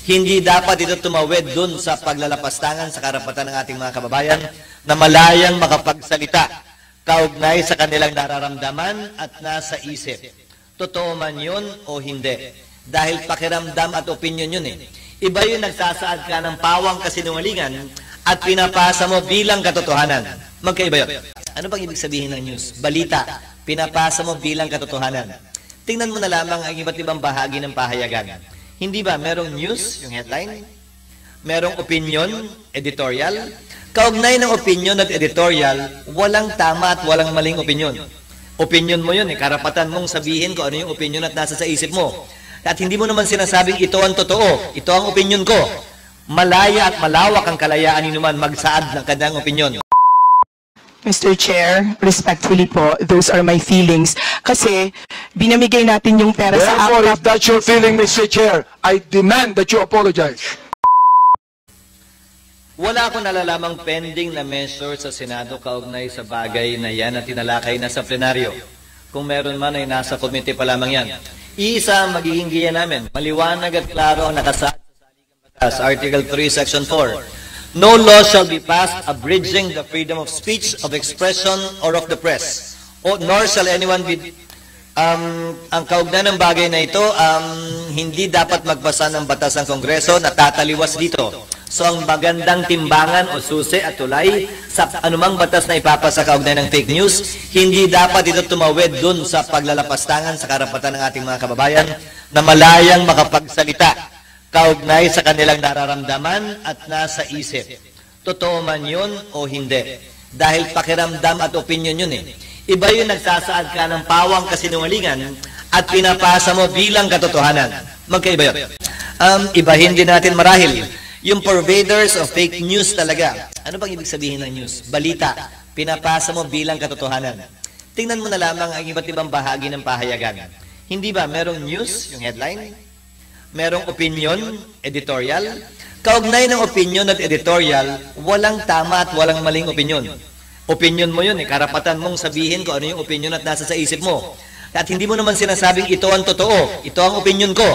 Hindi dapat ito tumawid dun sa paglalapastangan sa karapatan ng ating mga kababayan na malayang makapagsalita kaugnay sa kanilang nararamdaman at nasa isip. Totoo man yun o hindi. Dahil pakiramdam at opinion yun eh. Iba yung nagsasaad ka ng pawang kasinungalingan at pinapasa mo bilang katotohanan. Magkaiba yun. Ano bang ibig sabihin ng news? Balita. Pinapasa mo bilang katotohanan. Tingnan mo na lamang ang iba't ibang bahagi ng pahayagan. Hindi ba merong news, yung headline? Merong opinion, editorial? Kaugnay ng opinion at editorial, walang tama at walang maling opinion. Opinion mo yun eh. Karapatan mong sabihin kung ano yung opinion at nasa sa isip mo. At hindi mo naman sinasabing ito ang totoo, ito ang opinion ko. Malaya at malawak ang kalayaan ni naman magsaad ng kanyang opinion. Mr. Chair, respectfully po, those are my feelings. Kasi binamigay natin yung pera sa Therefore, if that's your feeling, Mr. Chair, I demand that you apologize. Wala akong nalalamang pending na measure sa Senado kaugnay sa bagay na yan at tinalakay na sa plenaryo. Kung meron man ay nasa komite pa lamang yan. Isa ang magiging giya namin. Maliwanag at klaro ang nakasaad sa Saligang Batas, Article 3, Section 4. No law shall be passed abridging the freedom of speech, of expression, or of the press. Nor shall anyone be... ang kaugnayan ng bagay na ito, hindi dapat magpasa ng batas ng Kongreso na tataliwas dito. So ang magandang timbangan o susi at tulay sa anumang batas na ipapasa kaugnayan ng fake news, hindi dapat ito tumawid dun sa paglalapastangan sa karapatan ng ating mga kababayan na malayang makapagsalita kaugnay sa kanilang nararamdaman at nasa isip. Totoo man yun o hindi. Dahil pakiramdam at opinion yun eh. Iba yung nagsasaad ka ng pawang kasinungalingan at pinapasa mo bilang katotohanan. Magkaiba yun. Ibahin din natin marahil yung purveyors of fake news talaga. Ano bang ibig sabihin ng news? Balita. Pinapasa mo bilang katotohanan. Tingnan mo na lamang ang iba't ibang bahagi ng pahayagan. Hindi ba merong news, yung headline? Merong opinion, editorial? Kaugnay ng opinion at editorial, walang tama at walang maling opinion. Opinion mo yun eh. Karapatan mong sabihin kung ano yung opinion at nasa sa isip mo. At hindi mo naman sinasabing ito ang totoo, ito ang opinion ko.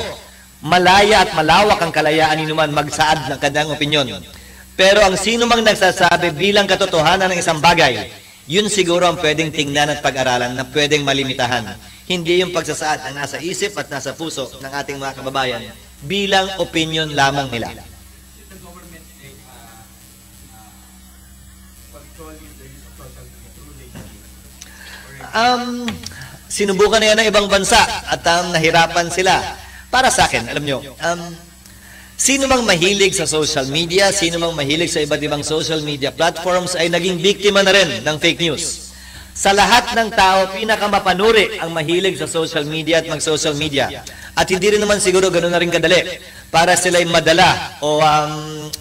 Malaya at malawak ang kalayaan ni naman magsaad ng kanyang opinion. Pero ang sino mang nagsasabi bilang katotohanan ng isang bagay, yun siguro ang pwedeng tingnan at pag-aralan na pwedeng malimitahan. Hindi yung pagsasaad na nasa isip at nasa puso ng ating mga kababayan bilang opinion lamang nila. Sinubukan na yan ng ibang bansa at nahirapan sila. Para sa akin, alam nyo, sino mang mahilig sa social media, sino mang mahilig sa iba't ibang social media platforms ay naging biktima na rin ng fake news. Sa lahat ng tao, pinakamapanuri ang mahilig sa social media at mag-social media. At hindi rin naman siguro ganoon na rin kadali para sila'y madala o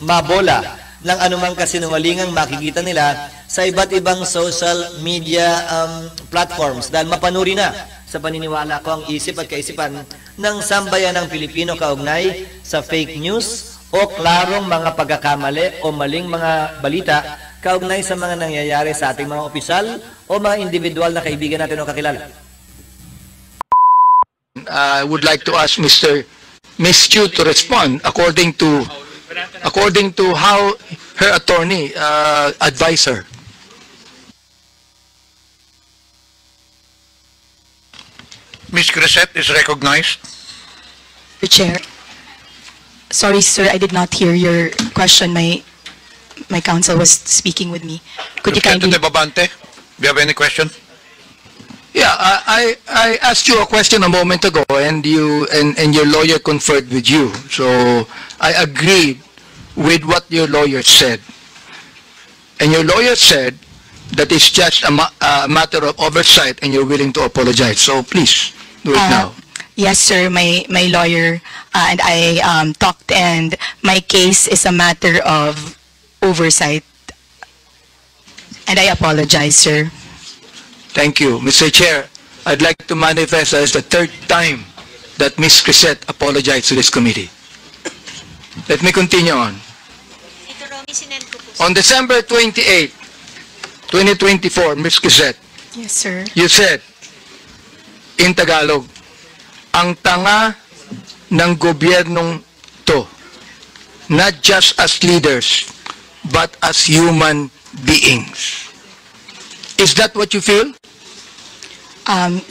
mabola ng anumang kasinungalingang makikita nila sa iba't ibang social media platforms. Dahil mapanuri na sa paniniwala ko ang isip at kaisipan ng sambayan ng Pilipino kaugnay sa fake news o klarong mga pagkakamali o maling mga balita kaugnay sa mga nangyayari sa ating mga opisyal o mga individual na kaibigan natin o kakilala. I would like to ask Ms. Chu to respond according to how her attorney advised her. Ms. Crescent is recognized. Mr. Chair. Sorry, sir, I did not hear your question. My counsel was speaking with me. Could you kindly... Babante, do you have any question? Yeah, I asked you a question a moment ago, and your lawyer conferred with you. So I agreed with what your lawyer said, and your lawyer said that it's just a matter of oversight, and you're willing to apologize. So please do it now. Yes, sir. My lawyer and I talked, and my case is a matter of oversight, and I apologize, sir. Thank you. Mr. Chair, I'd like to manifest as the third time that Ms. Crescent apologized to this committee. Let me continue on. On December 28, 2024, Ms. Crescent, Yes, sir. you said, in Tagalog, ang tanga ng gobyernong to. not just as leaders, but as human beings. Is that what you feel?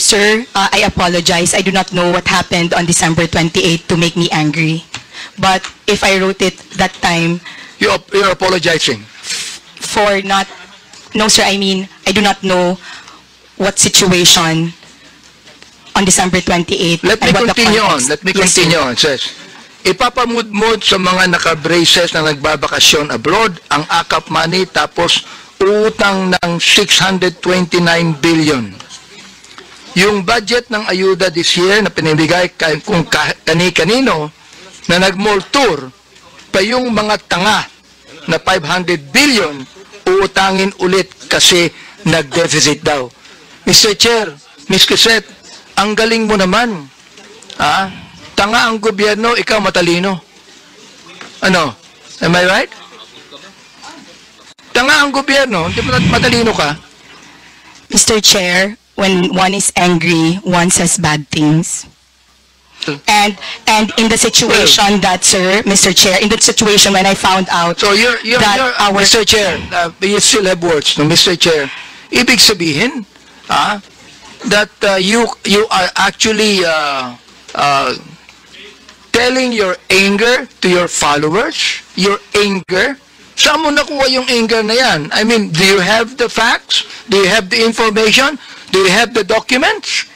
Sir, I apologize. I do not know what happened on December 28 to make me angry. But if I wrote it that time You're apologizing. for not, no sir, I mean, I do not know what situation on December 28. Let me and what the continue on. context. Let me Yes, sir. continue on. Says, ipapamudmod sa mga naka-braces na nagbabakasyon abroad ang AKAP money tapos utang ng 629 billion. Yung budget ng ayuda this year na pinibigay kung kani-kanino na nag-mall tour pa yung mga tanga na 500 billion uutangin ulit kasi nag-deficit daw. Mr. Chair, Ms. Crisette, ang galing mo naman. Tanga ang gobyerno, ikaw matalino. Ano? Am I right? Tanga ang gobyerno, hindi mo matalino ka. Mr. Chair, when one is angry, one says bad things. And in the situation that, sir, Mr. Chair, in the situation when I found out So you're that Mr. Chair, you still have words, no, Mr. Chair. Ibig sabihin, that you are actually telling your anger to your followers, your anger. Saan mo nakuha yung anger na yan? I mean, do you have the facts? Do you have the information? Do you have the documents?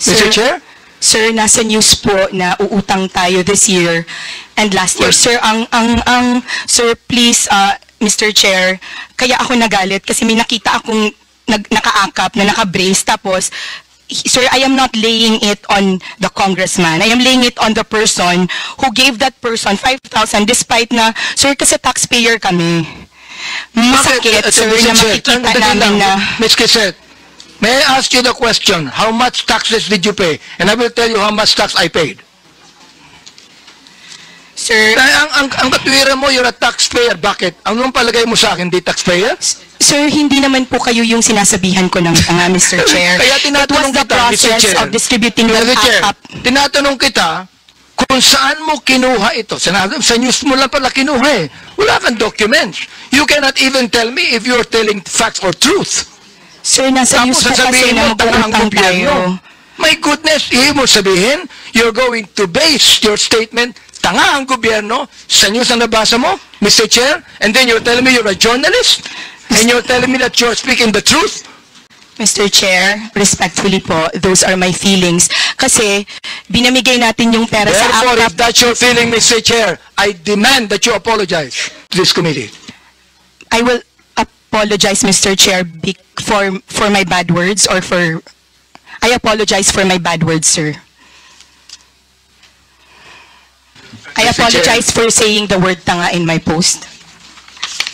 Mr. Chair? Sir, nasa news po na uutang tayo this year and last year. Sir, sir, please, Mr. Chair, kaya ako nagalit kasi may nakita akong nakaakap na naka-brace tapos, sir, I am not laying it on the congressman. I am laying it on the person who gave that person 5,000 despite na, sir, kasi taxpayer kami. Masakit, sir, na makikita namin na... Ms. Crisette, may I ask you the question, how much taxes did you pay? And I will tell you how much tax I paid. Sir, Ang katwiran mo, you're a taxpayer. Bakit? Anong palagay mo sa akin, di taxpayer? sir, hindi naman po kayo yung sinasabihan ko ng tanga, Mr. Chair. Kaya tinatanong It was the kita, Mr. process Chair. of distributing the Mr. Chair, AKAP. tinatanong kita kung saan mo kinuha ito. Sa news mo lang pala kinuha eh. Wala kang documents. You cannot even tell me if you're telling facts or truth. Sir, nasa news Tapos po kasi sasabihin na mo, tanga ang mag-uutang tayo. gobyerno. My goodness, ibig mo sabihin, you're going to base your statement, tanga ang gobyerno, sa news na nabasa mo, Mr. Chair, and then you're telling me you're a journalist, and you're telling me that you're speaking the truth? Mr. Chair, respectfully po, those are my feelings. Kasi, binamigay natin yung pera sa Therefore, if AKAP. that's your feeling, Mr. Chair, I demand that you apologize to this committee. I will apologize, Mr. Chair, for my bad words or for... I apologize for my bad words, sir. I Mr. apologize for saying the word tanga in my post.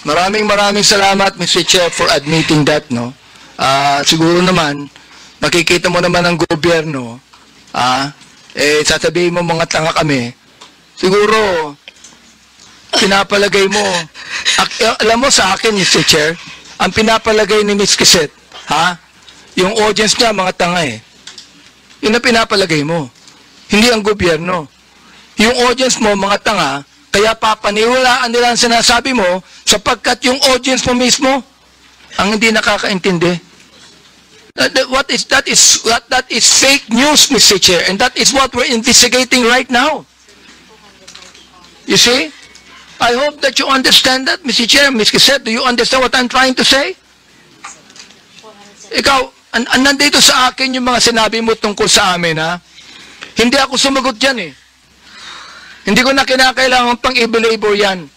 Maraming salamat, Mr. Chair, for admitting that, no? Siguro naman, makikita mo naman ang gobyerno, sasabihin mo mga tanga kami, siguro, pinapalagay mo, alam mo sa akin, Mr. Chair, ang pinapalagay ni Ms. Crisette, yung audience niya, mga tanga eh. Yun ang pinapalagay mo. Hindi ang gobyerno. Yung audience mo, mga tanga, kaya papaniwalaan nila ang sinasabi mo sapagkat yung audience mo mismo ang hindi nakakaintindi. That is fake news, Mr. Chair, and that is what we're investigating right now. You see? I hope that you understand that, Mr. Chair. Ms. Crisette, do you understand what I'm trying to say? Ikaw, nandito sa akin yung mga sinabi mo tungkol sa amin, ha? Hindi ako sumagot dyan, eh. Hindi ko na kinakailangan pang i-belabor yan.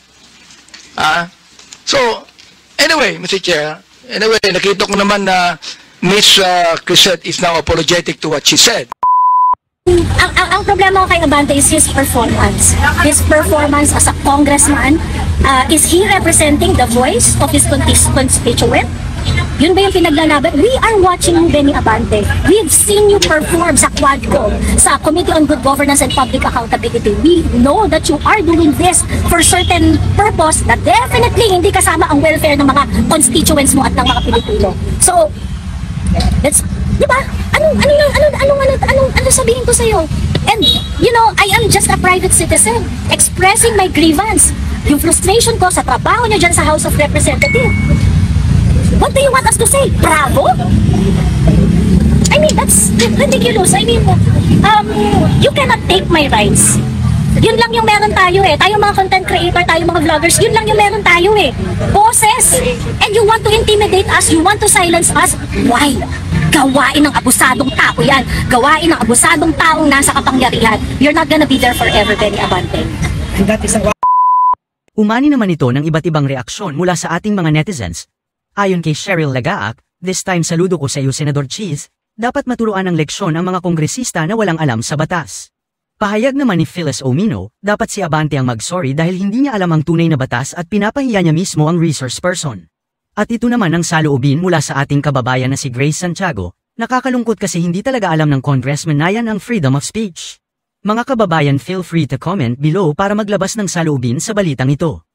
So, anyway, Mr. Chair, nakita ko naman na Ms. Crisette is now apologetic to what she said. Ang problema ko kay Abante is his performance. His performance as a congressman, is he representing the voice of his constituent? Yun ba yung pinaglalaban? We are watching you, Benny Abante. We've seen you perform sa Quadcom, sa Committee on Good Governance and Public Accountability. We know that you are doing this for certain purpose na definitely hindi kasama ang welfare ng mga constituents mo at ng mga Pilipino. So, that's, di ba? Ano sabihin ko sa'yo? And, you know, I am just a private citizen expressing my grievance. yung frustration ko sa trabaho niyo dyan sa House of Representatives. What do you want us to say? Bravo? I mean, that's ridiculous. I mean, you cannot take my rights. Yun lang yung meron tayo eh. Tayo mga content creator, tayo mga vloggers, yun lang yung meron tayo eh. Boses. And you want to intimidate us, you want to silence us. Why? Gawain ng abusadong tao yan. Gawain ng abusadong taong nasa kapangyarihan. You're not gonna be there forever, Benny Abante. Umani naman ito ng iba't ibang reaksyon mula sa ating mga netizens. Ayon kay Cheryl Lagaak, this time saludo ko sa iyo Senador Cheese, dapat maturuan ng leksyon ang mga kongresista na walang alam sa batas. Pahayag naman ni Phyllis Omino, dapat si Abante ang mag-sorry dahil hindi niya alam ang tunay na batas at pinapahiya niya mismo ang resource person. At ito naman ang saloobin mula sa ating kababayan na si Grace Santiago, nakakalungkot kasi hindi talaga alam ng Congressman Nayan ang freedom of speech. Mga kababayan, feel free to comment below para maglabas ng saloobin sa balitang ito.